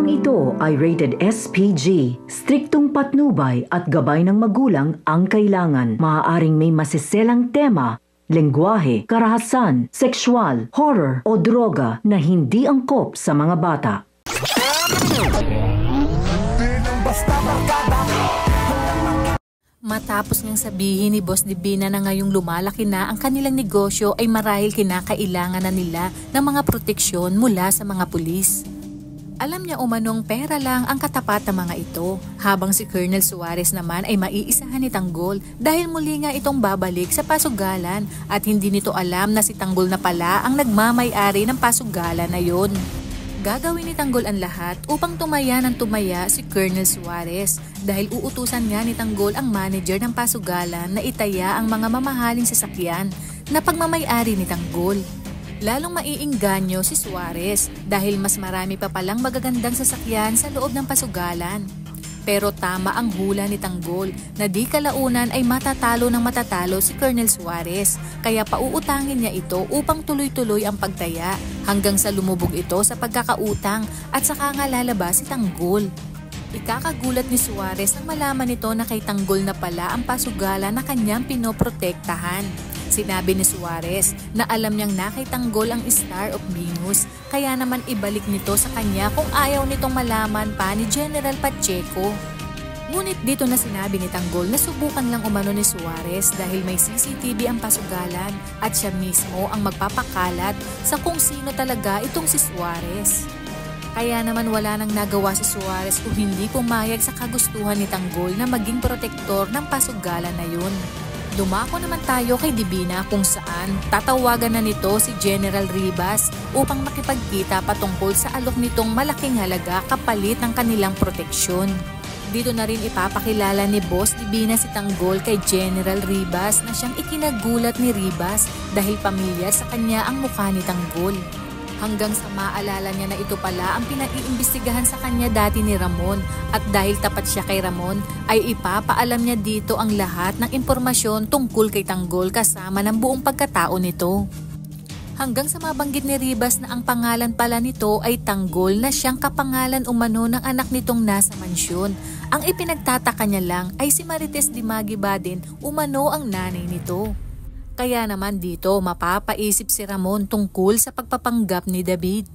Programang ito ay rated SPG. Striktong patnubay at gabay ng magulang ang kailangan. Maaaring may masiselang tema, lengguwahe, karahasan, sexual, horror o droga na hindi angkop sa mga bata. Matapos niyang sabihin ni Boss Divina na ngayong lumalaki na ang kanilang negosyo ay marahil kinakailangan na nila ng mga proteksyon mula sa mga pulis. Alam niya umanong pera lang ang katapat ng mga ito, habang si Colonel Suarez naman ay maiisahan ni Tanggol dahil muli nga itong babalik sa pasugalan at hindi nito alam na si Tanggol na pala ang nagmamay-ari ng pasugalan na yon. Gagawin ni Tanggol ang lahat upang tumaya ng tumaya si Colonel Suarez dahil uutusan nga ni Tanggol ang manager ng pasugalan na itaya ang mga mamahaling sasakyan na pagmamay-ari ni Tanggol. Lalong maiingganyo si Suarez dahil mas marami pa palang magagandang sasakyan sa loob ng pasugalan. Pero tama ang hula ni Tanggol na di kalaunan ay matatalo ng matatalo si Colonel Suarez kaya pauutangin niya ito upang tuloy-tuloy ang pagtaya hanggang sa lumubog ito sa pagkakautang at saka nga lalabas si Tanggol. Ikakagulat ni Suarez ang malaman nito na kay Tanggol na pala ang pasugalan na kanyang pinoprotektahan. Sinabi ni Suarez na alam niyang na kay Tanggol ang Star of Venus kaya naman ibalik nito sa kanya kung ayaw nitong malaman pa ni General Pacheco. Ngunit dito na sinabi ni Tanggol na subukan lang umano ni Suarez dahil may CCTV ang pasugalan at siya mismo ang magpapakalat sa kung sino talaga itong si Suarez. Kaya naman wala nang nagawa si Suarez kung hindi pumayag sa kagustuhan ni Tanggol na maging protektor ng pasugalan na yun. Dumako naman tayo kay Divina kung saan tatawagan na nito si General Ribas upang makipagkita patungkol sa alok nitong malaking halaga kapalit ng kanilang proteksyon. Dito na rin ipapakilala ni Boss Divina si Tanggol kay General Ribas na siyang ikinagulat ni Ribas dahil pamilyar sa kanya ang mukha ni Tanggol. Hanggang sa maalala niya na ito pala ang pinag-iimbestigahan sa kanya dati ni Ramon at dahil tapat siya kay Ramon ay ipapaalam niya dito ang lahat ng impormasyon tungkol kay Tanggol kasama ng buong pagkatao nito. Hanggang sa mabanggit ni Ribas na ang pangalan pala nito ay Tanggol na siyang kapangalan umano ng anak nitong nasa mansyon. Ang ipinagtataka niya lang ay si Marites Dimagi ba din umano ang nanay nito. Kaya naman dito mapapaisip si Ramon tungkol sa pagpapanggap ni David.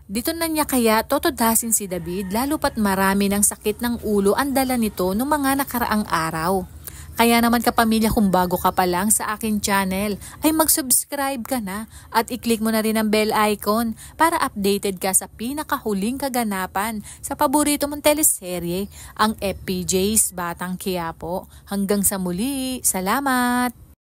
Dito na niya kaya totodasin si David lalo pat marami ng sakit ng ulo ang dala nito noong mga nakaraang araw. Kaya naman kapamilya kung bago ka pa lang sa akin channel ay mag-subscribe ka na at i-click mo na rin ang bell icon para updated ka sa pinakahuling kaganapan sa paborito mong teleserye, ang FPJ's Batang Quiapo. Hanggang sa muli, salamat!